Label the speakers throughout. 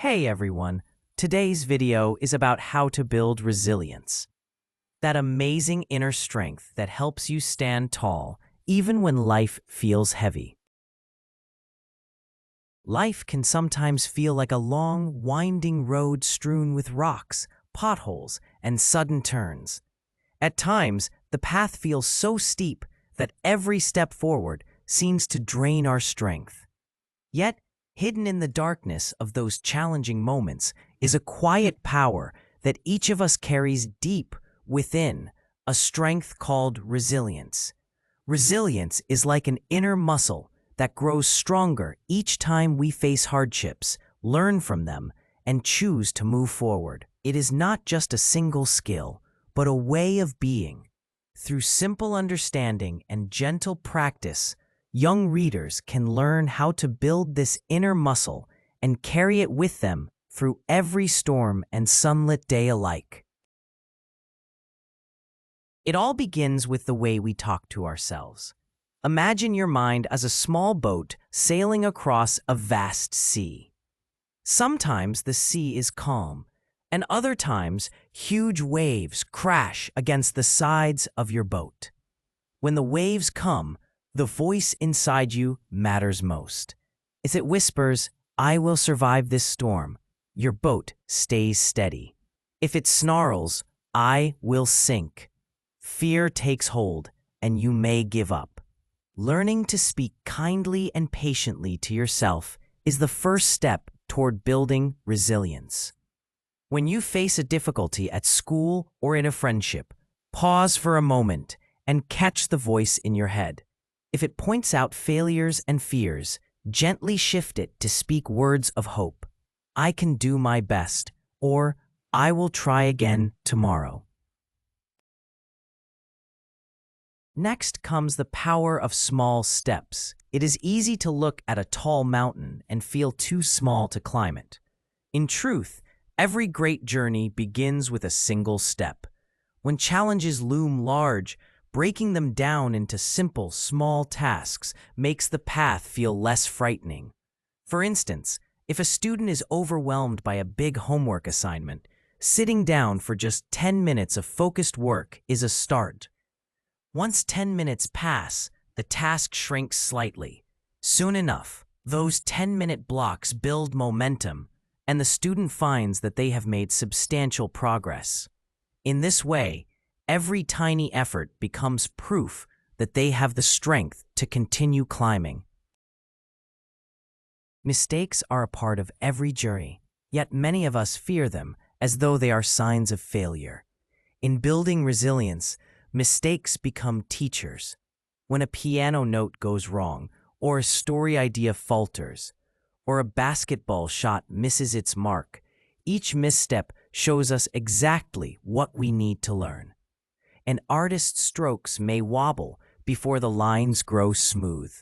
Speaker 1: Hey everyone, today's video is about how to build resilience. That amazing inner strength that helps you stand tall even when life feels heavy. Life can sometimes feel like a long, winding road strewn with rocks, potholes, and sudden turns. At times, the path feels so steep that every step forward seems to drain our strength. Yet, hidden in the darkness of those challenging moments is a quiet power that each of us carries deep within, a strength called resilience. Resilience is like an inner muscle that grows stronger each time we face hardships, learn from them, and choose to move forward. It is not just a single skill, but a way of being. Through simple understanding and gentle practice, young readers can learn how to build this inner muscle and carry it with them through every storm and sunlit day alike. It all begins with the way we talk to ourselves. Imagine your mind as a small boat sailing across a vast sea. Sometimes the sea is calm, and other times huge waves crash against the sides of your boat. When the waves come, the voice inside you matters most. If it whispers, "I will survive this storm," your boat stays steady. If it snarls, "I will sink," fear takes hold and you may give up. Learning to speak kindly and patiently to yourself is the first step toward building resilience. When you face a difficulty at school or in a friendship, pause for a moment and catch the voice in your head. If it points out failures and fears, gently shift it to speak words of hope. "I can do my best," or "I will try again tomorrow." Next comes the power of small steps. It is easy to look at a tall mountain and feel too small to climb it. In truth, every great journey begins with a single step. When challenges loom large, breaking them down into simple, small tasks makes the path feel less frightening. For instance, if a student is overwhelmed by a big homework assignment, sitting down for just 10 minutes of focused work is a start. Once 10 minutes pass, the task shrinks slightly. Soon enough, those 10-minute blocks build momentum, and the student finds that they have made substantial progress. In this way, every tiny effort becomes proof that they have the strength to continue climbing. Mistakes are a part of every journey, yet many of us fear them as though they are signs of failure. In building resilience, mistakes become teachers. When a piano note goes wrong, or a story idea falters, or a basketball shot misses its mark, each misstep shows us exactly what we need to learn. An artist's strokes may wobble before the lines grow smooth.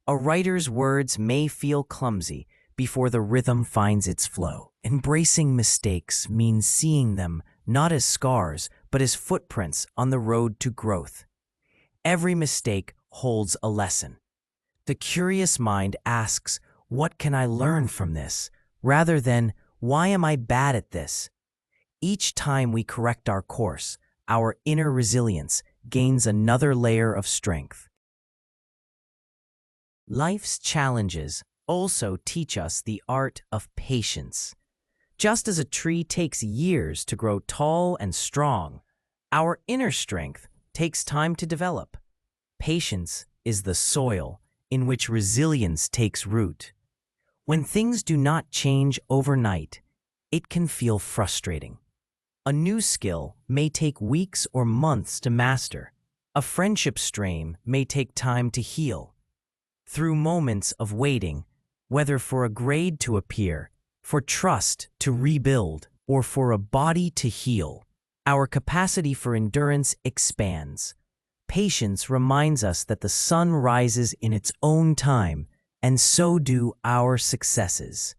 Speaker 1: A writer's words may feel clumsy before the rhythm finds its flow. Embracing mistakes means seeing them not as scars, but as footprints on the road to growth. Every mistake holds a lesson. The curious mind asks, "What can I learn from this?" rather than, "Why am I bad at this?" Each time we correct our course, our inner resilience gains another layer of strength. Life's challenges also teach us the art of patience. Just as a tree takes years to grow tall and strong, our inner strength takes time to develop. Patience is the soil in which resilience takes root. When things do not change overnight, it can feel frustrating. A new skill may take weeks or months to master. A friendship strain may take time to heal. Through moments of waiting, whether for a grade to appear, for trust to rebuild, or for a body to heal, our capacity for endurance expands. Patience reminds us that the sun rises in its own time, and so do our successes.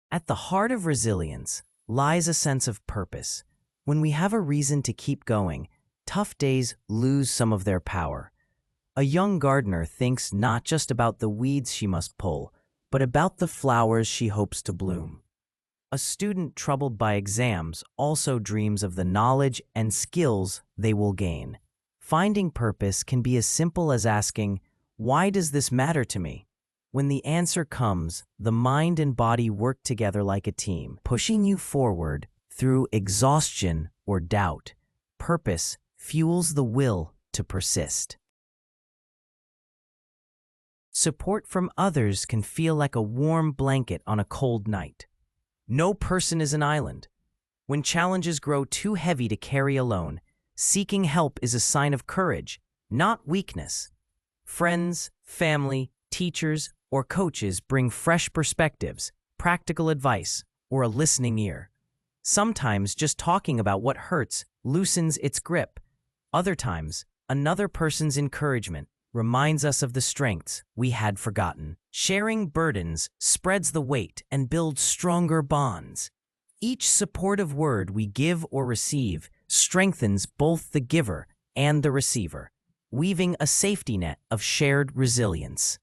Speaker 1: At the heart of resilience lies a sense of purpose. When we have a reason to keep going, tough days lose some of their power. A young gardener thinks not just about the weeds she must pull, but about the flowers she hopes to bloom. A student troubled by exams also dreams of the knowledge and skills they will gain. Finding purpose can be as simple as asking, "Why does this matter to me?" When the answer comes, the mind and body work together like a team, pushing you forward through exhaustion or doubt. Purpose fuels the will to persist. Support from others can feel like a warm blanket on a cold night. No person is an island. When challenges grow too heavy to carry alone, seeking help is a sign of courage, not weakness. Friends, family, teachers, or coaches bring fresh perspectives, practical advice, or a listening ear. Sometimes just talking about what hurts loosens its grip. Other times, another person's encouragement reminds us of the strengths we had forgotten. Sharing burdens spreads the weight and builds stronger bonds. Each supportive word we give or receive strengthens both the giver and the receiver, weaving a safety net of shared resilience.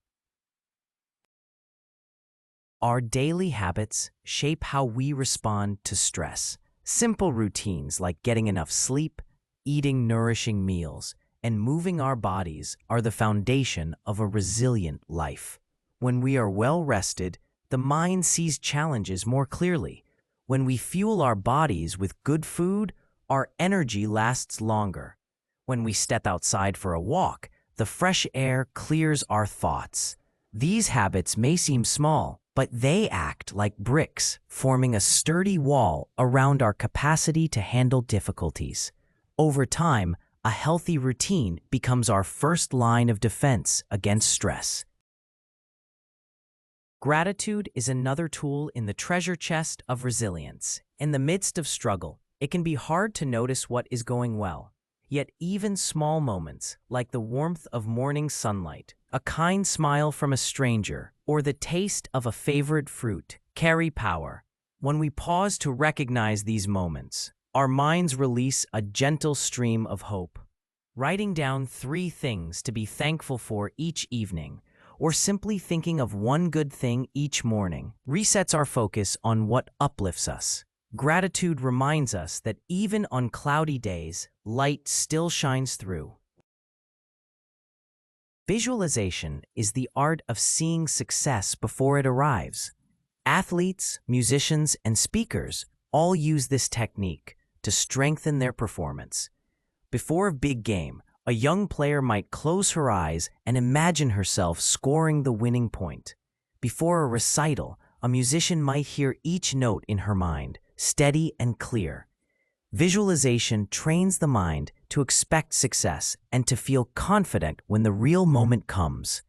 Speaker 1: Our daily habits shape how we respond to stress. Simple routines like getting enough sleep, eating nourishing meals, and moving our bodies are the foundation of a resilient life. When we are well rested, the mind sees challenges more clearly. When we fuel our bodies with good food, our energy lasts longer. When we step outside for a walk, the fresh air clears our thoughts. These habits may seem small, but they act like bricks, forming a sturdy wall around our capacity to handle difficulties. Over time, a healthy routine becomes our first line of defense against stress. Gratitude is another tool in the treasure chest of resilience. In the midst of struggle, it can be hard to notice what is going well. Yet even small moments, like the warmth of morning sunlight, a kind smile from a stranger, or the taste of a favorite fruit, carry power. When we pause to recognize these moments, our minds release a gentle stream of hope. Writing down 3 things to be thankful for each evening, or simply thinking of one good thing each morning, resets our focus on what uplifts us. Gratitude reminds us that even on cloudy days, light still shines through. Visualization is the art of seeing success before it arrives. Athletes, musicians, and speakers all use this technique to strengthen their performance. Before a big game, a young player might close her eyes and imagine herself scoring the winning point. Before a recital, a musician might hear each note in her mind, steady and clear. Visualization trains the mind to expect success and to feel confident when the real moment comes.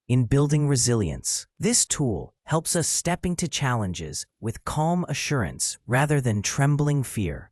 Speaker 1: In building resilience, this tool helps us step into challenges with calm assurance rather than trembling fear.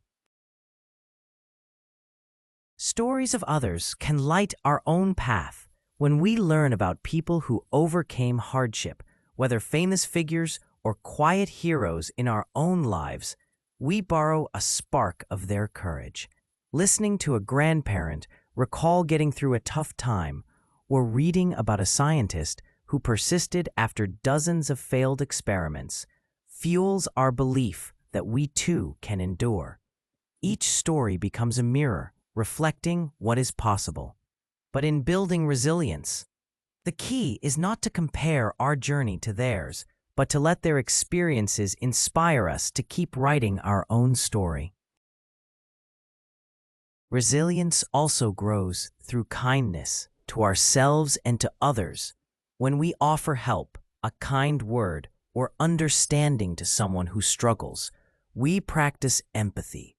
Speaker 1: Stories of others can light our own path. When we learn about people who overcame hardship, whether famous figures or quiet heroes in our own lives, we borrow a spark of their courage. Listening to a grandparent recall getting through a tough time, or reading about a scientist who persisted after dozens of failed experiments, fuels our belief that we too can endure. Each story becomes a mirror, reflecting what is possible. But in building resilience, the key is not to compare our journey to theirs, but to let their experiences inspire us to keep writing our own story. Resilience also grows through kindness to ourselves and to others. When we offer help, a kind word, or understanding to someone who struggles, we practice empathy.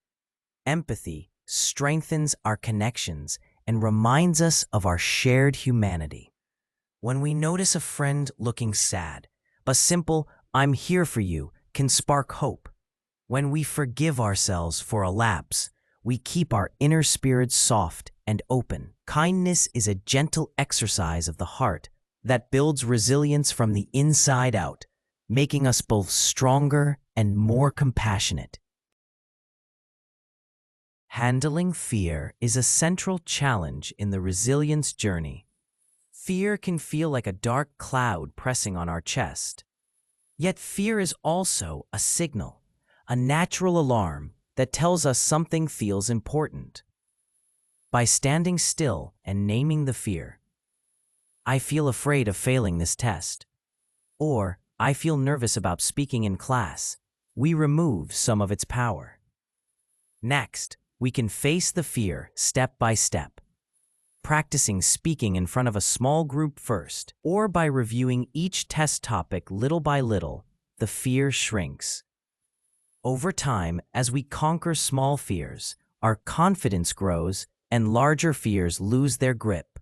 Speaker 1: Empathy strengthens our connections and reminds us of our shared humanity. When we notice a friend looking sad, a simple "I'm here for you" can spark hope. When we forgive ourselves for a lapse, we keep our inner spirit soft and open. Kindness is a gentle exercise of the heart that builds resilience from the inside out, making us both stronger and more compassionate. Handling fear is a central challenge in the resilience journey. Fear can feel like a dark cloud pressing on our chest. Yet fear is also a signal, a natural alarm that tells us something feels important. By standing still and naming the fear, I feel afraid of failing this test, or I feel nervous about speaking in class, we remove some of its power. Next, we can face the fear step by step, practicing speaking in front of a small group first, or by reviewing each test topic little by little, the fear shrinks. Over time, as we conquer small fears, our confidence grows and larger fears lose their grip.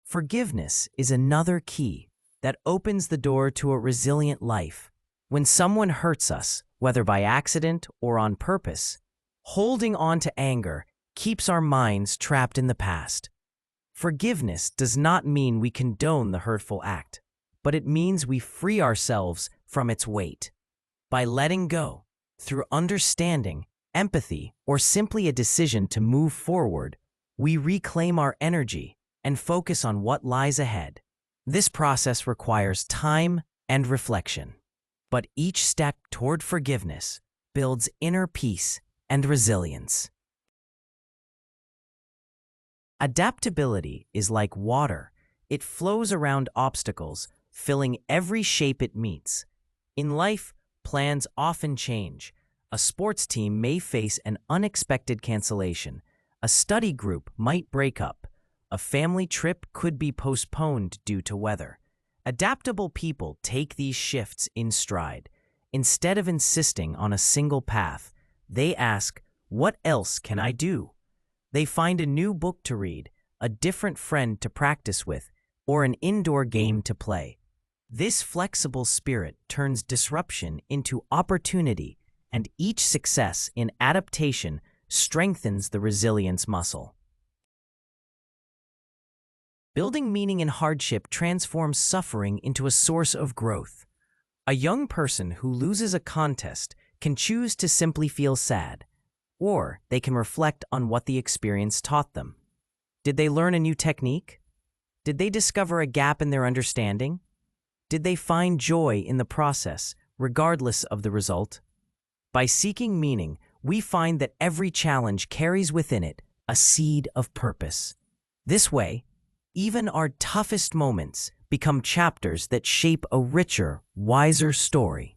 Speaker 1: Forgiveness is another key that opens the door to a resilient life. When someone hurts us, whether by accident or on purpose, holding on to anger keeps our minds trapped in the past. Forgiveness does not mean we condone the hurtful act, but it means we free ourselves from its weight. By letting go, through understanding, empathy, or simply a decision to move forward, we reclaim our energy and focus on what lies ahead. This process requires time and reflection, but each step toward forgiveness builds inner peace and resilience. Adaptability is like water. It flows around obstacles, filling every shape it meets. In life, plans often change. A sports team may face an unexpected cancellation. A study group might break up. A family trip could be postponed due to weather. Adaptable people take these shifts in stride. Instead of insisting on a single path, they ask, "What else can I do?" They find a new book to read, a different friend to practice with, or an indoor game to play. This flexible spirit turns disruption into opportunity, and each success in adaptation strengthens the resilience muscle. Building meaning in hardship transforms suffering into a source of growth. A young person who loses a contest can choose to simply feel sad, or they can reflect on what the experience taught them. Did they learn a new technique? Did they discover a gap in their understanding? Did they find joy in the process, regardless of the result? By seeking meaning, we find that every challenge carries within it a seed of purpose. This way, even our toughest moments become chapters that shape a richer, wiser story.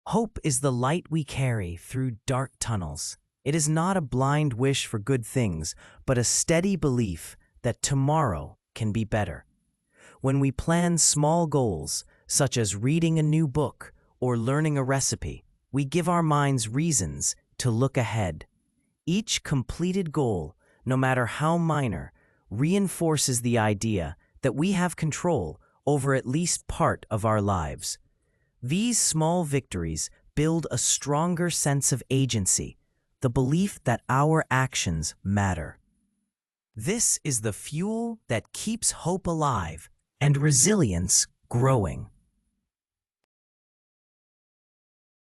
Speaker 1: Hope is the light we carry through dark tunnels. It is not a blind wish for good things, but a steady belief that tomorrow can be better. When we plan small goals, such as reading a new book or learning a recipe, we give our minds reasons to look ahead. Each completed goal, no matter how minor, reinforces the idea that we have control over at least part of our lives. These small victories build a stronger sense of agency, the belief that our actions matter. This is the fuel that keeps hope alive and resilience growing.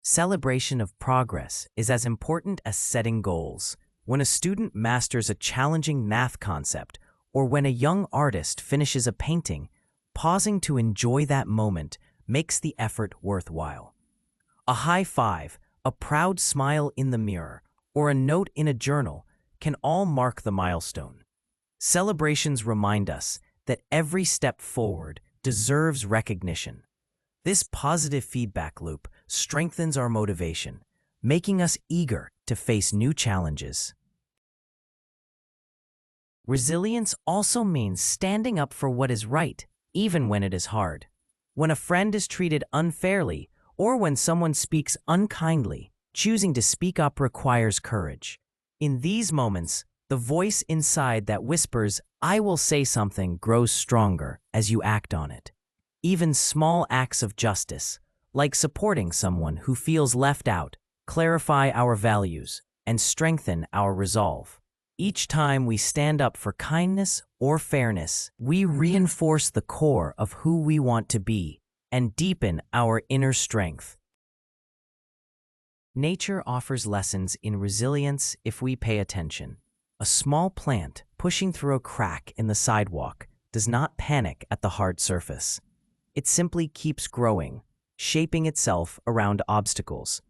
Speaker 1: Celebration of progress is as important as setting goals. When a student masters a challenging math concept, or when a young artist finishes a painting, pausing to enjoy that moment makes the effort worthwhile. A high five, a proud smile in the mirror, or a note in a journal can all mark the milestone. Celebrations remind us that every step forward deserves recognition. This positive feedback loop strengthens our motivation, making us eager to face new challenges. Resilience also means standing up for what is right, even when it is hard. When a friend is treated unfairly, or when someone speaks unkindly, choosing to speak up requires courage. In these moments, the voice inside that whispers, "I will say something," grows stronger as you act on it. Even small acts of justice, like supporting someone who feels left out, clarify our values and strengthen our resolve. Each time we stand up for kindness or fairness, we reinforce the core of who we want to be and deepen our inner strength. Nature offers lessons in resilience if we pay attention. A small plant pushing through a crack in the sidewalk does not panic at the hard surface. It simply keeps growing, shaping itself around obstacles.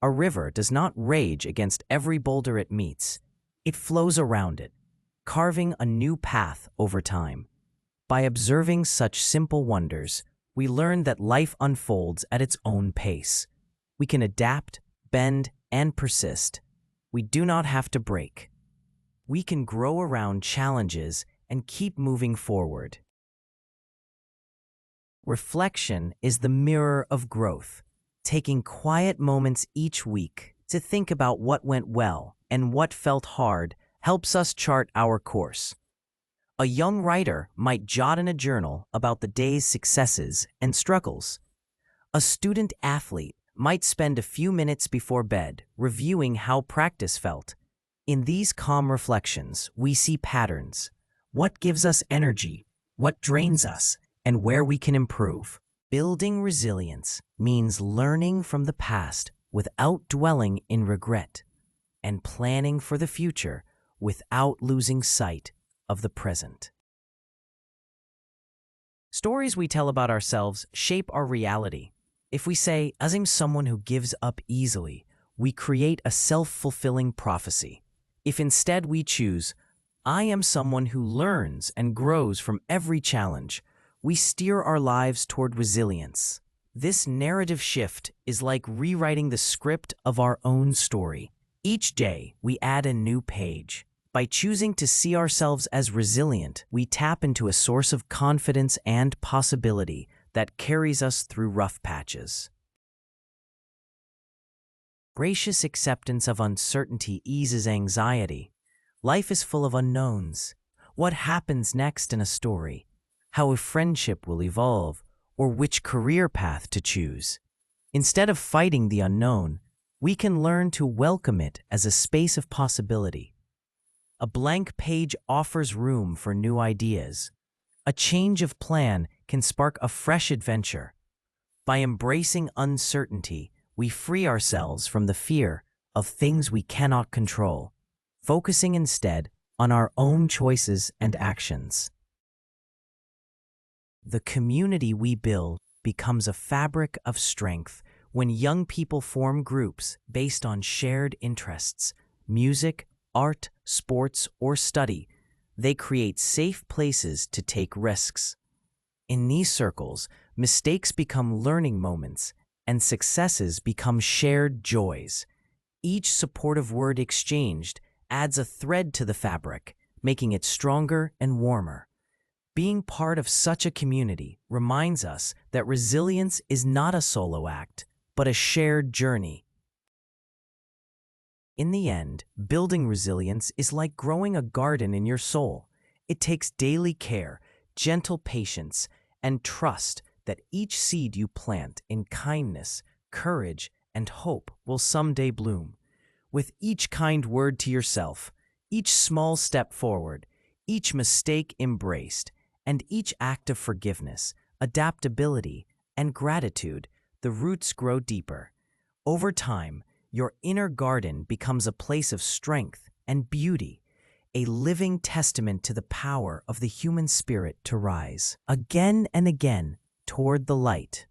Speaker 1: A river does not rage against every boulder it meets. It flows around it, carving a new path over time. By observing such simple wonders, we learn that life unfolds at its own pace. We can adapt, bend, and persist. We do not have to break. We can grow around challenges and keep moving forward. Reflection is the mirror of growth, taking quiet moments each week to think about what went well and what felt hard helps us chart our course. A young writer might jot in a journal about the day's successes and struggles. A student athlete might spend a few minutes before bed reviewing how practice felt. In these calm reflections, we see patterns. What gives us energy? What drains us? And where we can improve. Building resilience means learning from the past without dwelling in regret, and planning for the future without losing sight of the present. Stories we tell about ourselves shape our reality. If we say, "I'm someone who gives up easily," we create a self-fulfilling prophecy. If instead we choose, "I am someone who learns and grows from every challenge," we steer our lives toward resilience. This narrative shift is like rewriting the script of our own story. Each day, we add a new page. By choosing to see ourselves as resilient, we tap into a source of confidence and possibility that carries us through rough patches. Gracious acceptance of uncertainty eases anxiety. Life is full of unknowns. What happens next in a story? How a friendship will evolve, or which career path to choose. Instead of fighting the unknown, we can learn to welcome it as a space of possibility. A blank page offers room for new ideas. A change of plan can spark a fresh adventure. By embracing uncertainty, we free ourselves from the fear of things we cannot control, focusing instead on our own choices and actions. The community we build becomes a fabric of strength when young people form groups based on shared interests, music, art, sports, or study. They create safe places to take risks. In these circles, mistakes become learning moments, and successes become shared joys. Each supportive word exchanged adds a thread to the fabric, making it stronger and warmer. Being part of such a community reminds us that resilience is not a solo act, but a shared journey. In the end, building resilience is like growing a garden in your soul. It takes daily care, gentle patience, and trust that each seed you plant in kindness, courage, and hope will someday bloom. With each kind word to yourself, each small step forward, each mistake embraced, and each act of forgiveness, adaptability, and gratitude, the roots grow deeper. Over time, your inner garden becomes a place of strength and beauty, a living testament to the power of the human spirit to rise again and again toward the light.